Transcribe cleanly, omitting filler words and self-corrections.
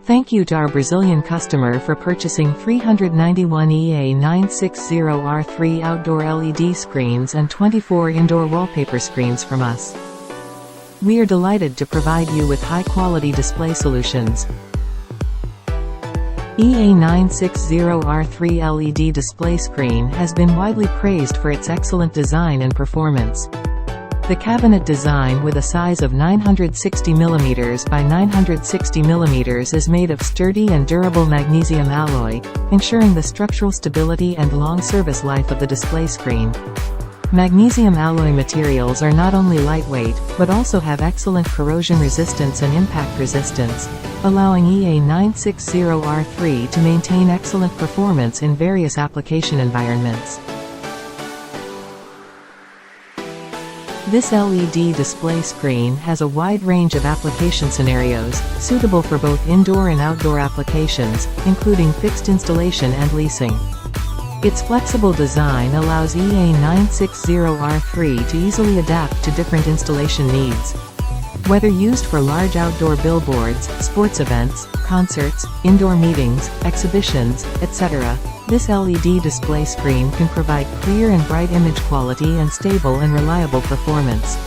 Thank you to our Brazilian customer for purchasing 391 EA960R3 outdoor LED screens and 24 indoor wallpaper screens from us. We are delighted to provide you with high-quality display solutions. EA960R3 LED display screen has been widely praised for its excellent design and performance. The cabinet design with a size of 960mm by 960mm is made of sturdy and durable magnesium alloy, ensuring the structural stability and long service life of the display screen. Magnesium alloy materials are not only lightweight, but also have excellent corrosion resistance and impact resistance, allowing EA960R3 to maintain excellent performance in various application environments. This LED display screen has a wide range of application scenarios, suitable for both indoor and outdoor applications, including fixed installation and leasing. Its flexible design allows EA960R3 to easily adapt to different installation needs. Whether used for large outdoor billboards, sports events, concerts, indoor meetings, exhibitions, etc., this LED display screen can provide clear and bright image quality and stable and reliable performance.